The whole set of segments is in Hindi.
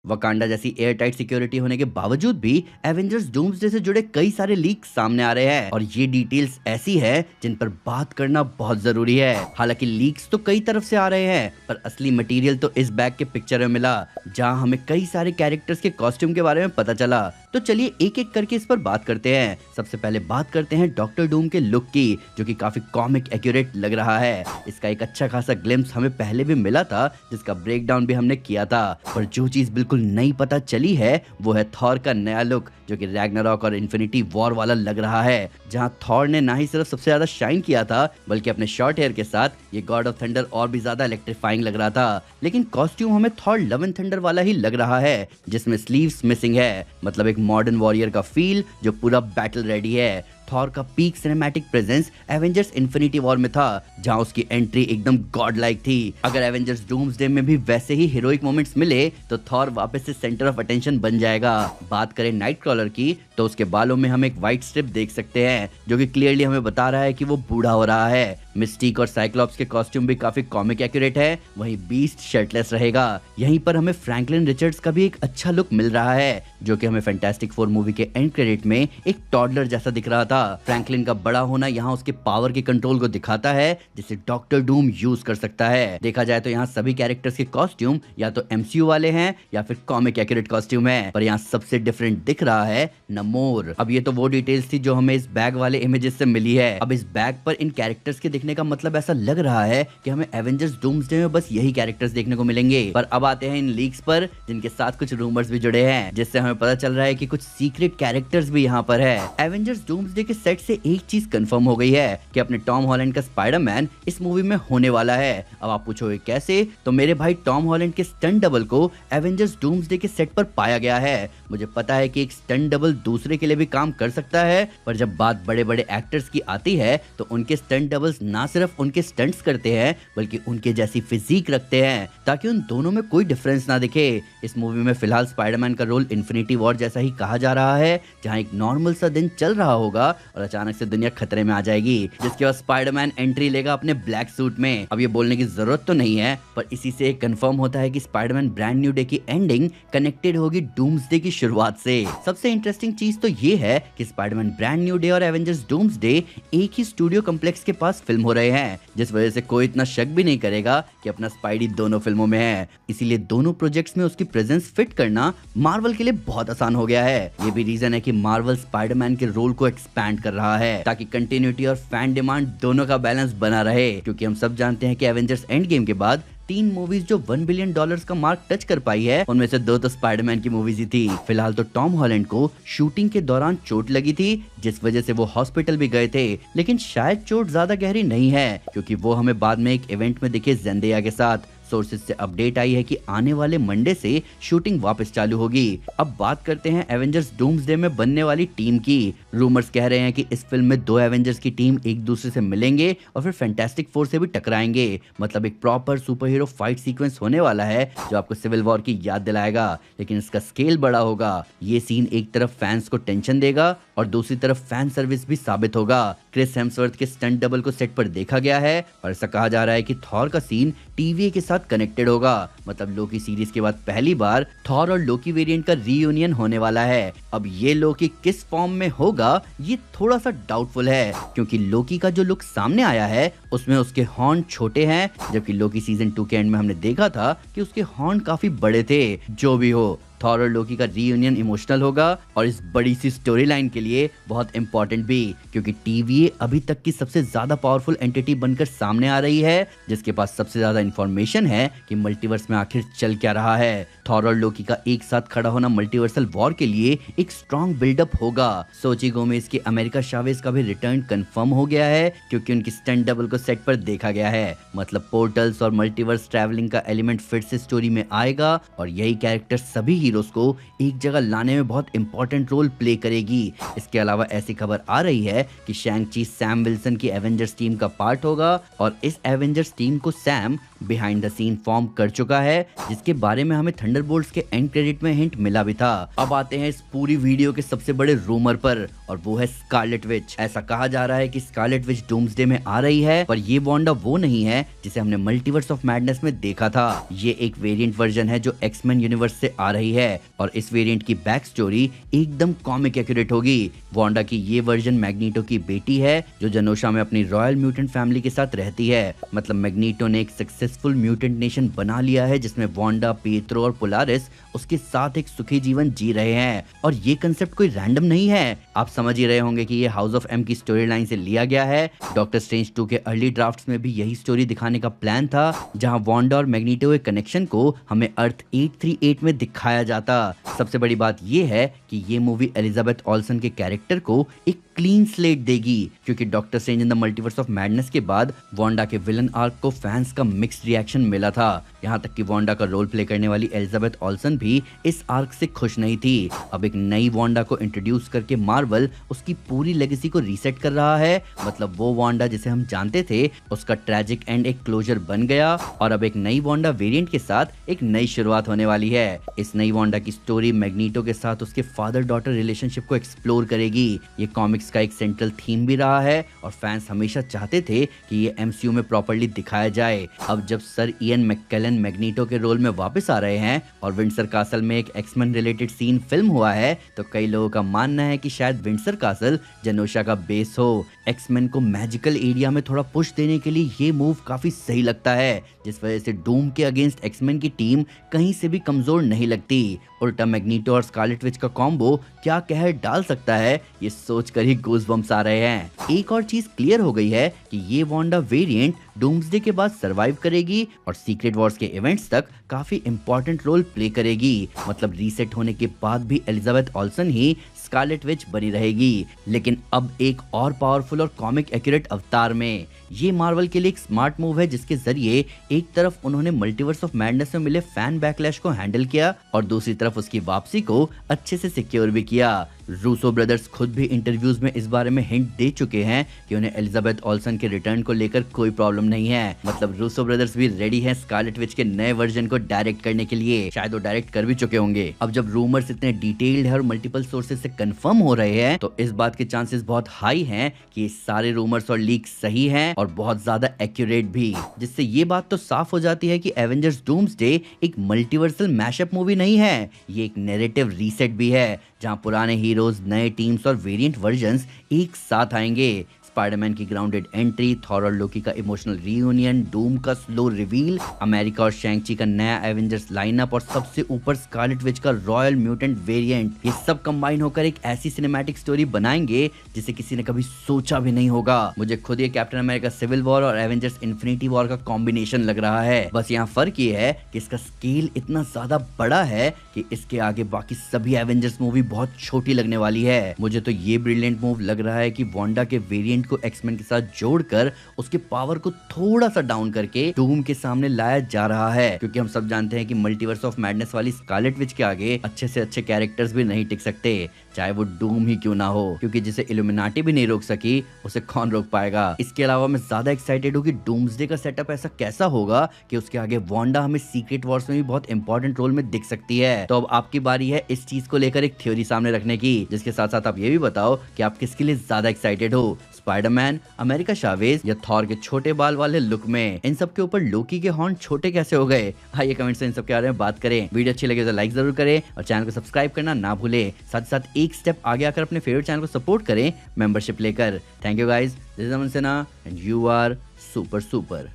वकांडा जैसी एयर टाइट सिक्योरिटी होने के बावजूद भी एवेंजर्स डूम्सडे से जुड़े कई सारे लीक सामने आ रहे हैं और ये डिटेल्स ऐसी है जिन पर बात करना बहुत जरूरी है। हालांकि लीक्स तो कई तरफ से आ रहे हैं पर असली मटेरियल तो इस बैग के पिक्चर में मिला, जहां हमें कई सारे कैरेक्टर्स के कॉस्ट्यूम के बारे में पता चला। तो चलिए एक एक करके इस पर बात करते हैं। सबसे पहले बात करते हैं डॉक्टर डूम के लुक की, जो कि काफी कॉमिक एक्यूरेट लग रहा है। इसका एक अच्छा खासा ग्लिम्स हमें पहले भी मिला था, जिसका ब्रेकडाउन भी हमने किया था। पर जो चीज बिल्कुल नई पता चली है वो है थॉर का नया लुक, जो कि रैग्नारॉक और इन्फिनिटी वॉर वाला लग रहा है। जहां थॉर ने ना ही सिर्फ सबसे ज्यादा शाइन किया था, बल्कि अपने शॉर्ट हेयर के साथ ये गॉड ऑफ थंडर और भी ज्यादा इलेक्ट्रीफाइंग लग रहा था। लेकिन कॉस्ट्यूम हमें थॉर लव एंड थंडर वाला ही लग रहा है, जिसमें स्लीव्स मिसिंग है। मतलब एक मॉडर्न वॉरियर का फील जो पूरा बैटल रेडी है। थॉर का peak cinematic presence Avengers infinity war में था, जहां उसकी एंट्री एकदम गॉड लाइक थी। अगर एवेंजर्स डूम्सडे में भी वैसे ही हीरोइक मोमेंट्स मिले तो थॉर वापस से सेंटर ऑफ अटेंशन बन जाएगा। बात करें नाइट क्रॉलर की तो उसके बालों में हम एक व्हाइट स्ट्रिप देख सकते हैं, जो कि क्लियरली हमें बता रहा है कि वो बूढ़ा हो रहा है। मिस्टिक और साइक्लॉप्स के कॉस्ट्यूम भी काफी कॉमिक एक्यूरेट है, वहीं बीस्ट शर्टलेस रहेगा। यहीं पर हमें फ्रैंकलिन रिचर्ड्स का भी एक अच्छा लुक मिल रहा है, जो कि हमें फैंटास्टिक फोर मूवी के एंड क्रेडिट में एक टॉडलर जैसा दिख रहा था। फ्रैंकलिन का बड़ा होना यहाँ उसके पावर के कंट्रोल को दिखाता है, जिसे डॉक्टर डूम यूज कर सकता है। देखा जाए तो यहाँ सभी कैरेक्टर्स के कॉस्ट्यूम या तो एमसीयू वाले हैं या फिर कॉमिक एक्यूरेट कॉस्ट्यूम है, पर यहाँ सबसे डिफरेंट दिख रहा है नमोर। अब ये तो वो डिटेल्स थी जो हमें इस बैग वाले इमेजेस से मिली है। अब इस बैग पर इन कैरेक्टर्स के दिखने का मतलब ऐसा लग रहा है कि हमें एवेंजर्स डूम्सडे में बस यही कैरेक्टर्स देखने को मिलेंगे। पर अब आते हैं इन लीक्स पर, जिनके साथ कुछ रूमर्स भी जुड़े हैं, जिससे हमें पता चल रहा है कि कुछ सीक्रेट कैरेक्टर्स भी यहाँ पर है। एवेंजर्स डूम्सडे के सेट से एक चीज कंफर्म हो गई है कि अपने टॉम हॉलैंड का स्पाइडरमैन इस मूवी में होने वाला है। अब आप पूछोगे कैसे, तो मेरे भाई टॉम हॉलैंड के स्टंट डबल को एवेंजर्स डूम्सडे के सेट पर पाया गया है। मुझे पता है कि एक स्टंट डबल दूसरे के लिए भी काम कर सकता है, पर जब बात बड़े बड़े एक्टर्स की आती है तो उनके स्टंट डबल्स ना सिर्फ उनके स्टंट्स करते हैं, बल्कि उनके जैसी फिजिक रखते हैं, ताकि उन दोनों में कोई डिफरेंस ना दिखे। इस मूवी में फिलहाल स्पाइडरमैन का रोल इन्फिनिटी वॉर जैसा ही कहा जा रहा है, जहां एक नॉर्मल सा दिन चल रहा होगा और अचानक से दुनिया खतरे में आ जाएगी, जिसके बाद स्पाइडरमैन एंट्री लेगा अपने ब्लैक सूट में। अब ये बोलने की जरूरत तो नहीं है, पर इसी से कंफर्म होता है कि स्पाइडरमैन ब्रांड न्यू डे की एंडिंग कनेक्टेड होगी डूम्सडे की शुरुआत से। सबसे इंटरेस्टिंग चीज तो ये है कि स्पाइडरमैन ब्रांड न्यू डे और एवेंजर्स डूम्सडे एक ही स्टूडियो कॉम्प्लेक्स के पास फिल्म हो रहे हैं, जिस वजह से कोई इतना शक भी नहीं करेगा कि अपना स्पाइडी दोनों फिल्मों में है। इसीलिए दोनों प्रोजेक्ट्स में उसकी प्रेजेंस फिट करना मार्वल के लिए बहुत आसान हो गया है। ये भी रीजन है कि मार्वल स्पाइडरमैन के रोल को एक्सपैंड कर रहा है, ताकि कंटिन्यूटी और फैन डिमांड दोनों का बैलेंस बना रहे। क्योंकि हम सब जानते हैं कि एवेंजर्स एंड गेम के बाद 3 मूवीज जो $1 बिलियन का मार्क टच कर पाई है, उनमें से 2 तो स्पाइडरमैन की मूवीज ही थी। फिलहाल तो टॉम हॉलैंड को शूटिंग के दौरान चोट लगी थी, जिस वजह से वो हॉस्पिटल भी गए थे। लेकिन शायद चोट ज्यादा गहरी नहीं है, क्योंकि वो हमें बाद में एक इवेंट में दिखे जेंडेया के साथ। सोर्सेज से अपडेट आई है कि आने वाले मंडे से शूटिंग वापस चालू होगी। अब बात करते हैं एवेंजर्स डूम्सडे में बनने वाली टीम की। रूमर्स कह रहे हैं कि इस फिल्म में 2 एवेंजर्स की टीम एक दूसरे से मिलेंगे और फिर फैंटास्टिक फोर से भी टकराएंगे। मतलब एक proper super hero fight sequence होने वाला है, जो आपको सिविल वॉर की याद दिलाएगा, लेकिन इसका स्केल बड़ा होगा। ये सीन एक तरफ फैंस को टेंशन देगा और दूसरी तरफ फैन सर्विस भी साबित होगा। क्रिस हेम्सवर्थ के स्टंट डबल को सेट पर देखा गया है और ऐसा कहा जा रहा है कि थॉर का सीन टीवीए के साथ कनेक्टेड होगा। मतलब लोकी सीरीज के बाद पहली बार थॉर और लोकी वेरिएंट का रीयूनियन होने वाला है। अब ये लोकी किस फॉर्म में होगा ये थोड़ा सा डाउटफुल है, क्योंकि लोकी का जो लुक सामने आया है उसमें उसके हॉर्न छोटे हैं, जबकि लोकी सीजन 2 के एंड में हमने देखा था कि उसके हॉर्न काफी बड़े थे। जो भी हो, थॉर और लोकी का रीयूनियन इमोशनल होगा और इस बड़ी सी स्टोरी लाइन के लिए बहुत इंपॉर्टेंट भी, क्योंकि टीवीए अभी तक की सबसे ज्यादा पावरफुल एंटिटी बनकर सामने आ रही है, जिसके पास सबसे ज्यादा इंफॉर्मेशन है कि मल्टीवर्स में आखिर चल क्या रहा है। थॉर और लोकी का एक साथ खड़ा होना मल्टीवर्सल वॉर के लिए एक स्ट्रॉन्ग बिल्डअप होगा। सोची गोमेज की अमेरिका शावेज का भी रिटर्न कंफर्म हो गया है, क्योंकि उनकी स्टंट डबल को सेट पर देखा गया है। मतलब पोर्टल्स और मल्टीवर्स ट्रैवलिंग का एलिमेंट फिर से स्टोरी में आएगा और यही कैरेक्टर सभी हीरोज को एक जगह लाने में बहुत इंपॉर्टेंट रोल प्ले करेगी। इसके अलावा ऐसी खबर आ रही है कि शैंग ची सैम विल्सन की एवेंजर्स टीम का पार्ट होगा और इस एवेंजर्स टीम को Sam behind the scene form कर चुका है, जिसके बारे में हमें थंडरबोल्ट्स के एंड क्रेडिट में हिंट मिला भी था। अब आते हैं इस पूरी वीडियो के सबसे बड़े रूमर पर, और वो है स्कारलेट विच। ऐसा कहा जा रहा है कि स्कारलेट विच डूम्सडे में आ रही है, पर ये वांडा वो नहीं है जिसे हमने मल्टीवर्स ऑफ मैडनेस में देखा था। ये एक वेरिएंट वर्जन है जो एक्समैन यूनिवर्स से आ रही है, और इस वेरिएंट की बैक स्टोरी एकदम कॉमिक एक्यूरेट होगी। वांडा की ये वर्जन मैग्नीटो की बेटी है जो जनोशा में अपनी रॉयल म्यूटेंट फैमिली के साथ रहती है। मतलब मैग्नीटो ने एक सक्सेसफुल म्यूटेंट नेशन बना लिया है जिसमें वांडा, पिएट्रो और पोलारिस उसके साथ एक सुखी जीवन जी रहे हैं। और ये कंसेप्ट कोई रैंडम नहीं है, आप समझ ही रहे होंगे कि ये हाउस ऑफ एम की स्टोरी लाइन से लिया गया है। डॉक्टर स्ट्रेंज 2 के अर्ली ड्राफ्ट्स में भी यही स्टोरी दिखाने का प्लान था, जहां वांडा और मैग्नीटो के कनेक्शन को हमें अर्थ 838 में दिखाया जाता। सबसे बड़ी बात ये है कि ये मूवी एलिजाबेथ ऑल्सन के कैरेक्टर को एक क्लीन स्लेट देगी, क्योंकि doctor strange in the multiverse of madness के बाद वांडा के विलन आर्क को फैंस का मिक्स्ड रिएक्शन मिला था। यहाँ तक कि वांडा का रोल प्ले करने वाली एलिजाबेथ ऑल्सन भी इस आर्क से खुश नहीं थी। अब एक नई वांडा को इंट्रोड्यूस करके मार्वल उसकी पूरी लेगेसी को रीसेट कर रहा है। मतलब वो वांडा जिसे हम जानते थे उसका ट्रेजिक एंड एक क्लोजर बन गया, और अब एक नई वांडा वेरिएंट के साथ एक नई शुरुआत होने वाली है। इस नई वांडा की स्टोरी मैग्नीटो के साथ उसके फादर डॉटर रिलेशनशिप को एक्सप्लोर करेगी। ये कॉमिक्स का एक सेंट्रल थीम भी रहा है, और फैंस हमेशा चाहते थे कि ये एमसीयू में प्रॉपर्ली दिखाया जाए। अब जब सर इयन मैककेलन मैग्नीटो के रोल में वापस आ रहे हैं और विंडसर कासल में एक एक्समैन रिलेटेड सीन फिल्म हुआ है, तो कई लोगों का मानना है कि शायद विंडसर कासल जनोशा का बेस हो। एक्समैन को मैजिकल एरिया में थोड़ा पुश देने के लिए ये मूव काफी सही लगता है, जिस वजह से डूम के अगेंस्ट एक्समैन की टीम कहीं से भी कमजोर नहीं लगती। उल्टा मैग्नीटो और स्कारलेट विच का कॉम्बो क्या कहर डाल सकता है, ये सोचकर ही गूज़बम्प्स आ रहे हैं। एक और चीज क्लियर हो गई है कि ये वांडा वेरिएंट डूम्सडे के बाद सरवाइव करेगी और सीक्रेट वॉर्स के इवेंट्स तक काफी इंपॉर्टेंट रोल प्ले करेगी। मतलब रीसेट होने के बाद भी एलिजाबेथ ऑल्सन ही स्कारलेट विच बनी रहेगी, लेकिन अब एक और पावरफुल और कॉमिक एक्यूरेट अवतार में। ये मार्वल के लिए एक स्मार्ट मूव है, जिसके जरिए एक तरफ उन्होंने मल्टीवर्स ऑफ मैडनेस में मिले फैन बैकलैश को हैंडल किया, और दूसरी तरफ उसकी वापसी को अच्छे से सिक्योर भी किया। रूसो ब्रदर्स खुद भी इंटरव्यूज में इस बारे में हिंट दे चुके हैं कि उन्हें एलिजाबेथ ऑल्सन के रिटर्न को लेकर कोई प्रॉब्लम नहीं है। मतलब रूसो ब्रदर्स भी रेडी हैं स्कारलेट विच के नए वर्जन को डायरेक्ट करने के लिए। शायद वो डायरेक्ट कर भी चुके होंगे। अब जब रूमर्स इतने डिटेल्ड है और मल्टीपल सोर्सेज से कंफर्म हो रहे हैं, तो इस बात के चांसेस बहुत हाई हैं कि ये सारे रूमर्स और लीक सही हैं और बहुत ज्यादा एक्यूरेट भी। जिससे ये बात तो साफ हो जाती है कि एवेंजर्स डूम्सडे एक मल्टीवर्सल मैशअप मूवी नहीं है, ये एक नैरेटिव रीसेट भी है, जहां पुराने हीरोज, नए टीम्स और वेरिएंट वर्जन्स एक साथ आएंगे। स्पाइडरमैन की ग्राउंडेड एंट्री, थॉर और लोकी का इमोशनल रीयूनियन, डूम का स्लो रिवील, अमेरिका और शैंग-ची का नया एवेंजर्स लाइनअप, और सबसे ऊपर स्कारलेट विच का रॉयल म्यूटेंट वेरिएंट, ये सब कंबाइन होकर एक ऐसी सिनेमैटिक स्टोरी बनाएंगे जिसे किसी ने कभी सोचा भी नहीं होगा। मुझे खुद ये कैप्टन अमेरिका सिविल वॉर और एवेंजर्स इन्फिनिटी वॉर का कॉम्बिनेशन लग रहा है। बस यहाँ फर्क ये है कि इसका स्केल इतना ज्यादा बड़ा है कि इसके आगे बाकी सभी एवेंजर्स मूवी बहुत छोटी लगने वाली है। मुझे तो ये ब्रिलियंट मूव लग रहा है कि वांडा के वेरिएंट को एक्समैन के साथ जोड़कर उसके पावर को थोड़ा सा डाउन करके डूम के सामने लाया जा रहा है, क्योंकि हम सब जानते हैं कि मल्टीवर्स ऑफ मैडनेस वाली स्कारलेट विच के आगे अच्छे से अच्छे कैरेक्टर्स भी नहीं टिक सकते, चाहे वो डूम ही क्यों ना हो, क्योंकि जिसे इल्यूमिनाटी भी नहीं रोक सकी उसे कौन रोक पाएगा। इसके अलावा मैं ज्यादा एक्साइटेड हूँ कि डूम्सडे का सेटअप ऐसा कैसा होगा कि उसके आगे वांडा हमें सीक्रेट वॉर्स में भी बहुत इंपॉर्टेंट रोल में दिख सकती है। तो अब आपकी बारी है इस चीज को लेकर एक थ्योरी सामने रखने की, जिसके साथ साथ आप ये भी बताओ कि आप किसके लिए ज्यादा एक्साइटेड हो, स्पाइडरमैन, अमेरिका चावेज या थॉर के छोटे बाल वाले लुक में। इन सब के ऊपर लोकी के हॉर्न छोटे कैसे हो गए, आइए कमेंट्स में इन सब के बारे में बात करें। वीडियो अच्छी लगे तो लाइक जरूर करें और चैनल को सब्सक्राइब करना ना भूले। साथ ही साथ एक स्टेप आगे आकर अपने फेवरेट चैनल को सपोर्ट करें मेंबरशिप लेकर। Thank you guys, this is Aman Sinha and you are super super.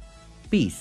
Piece.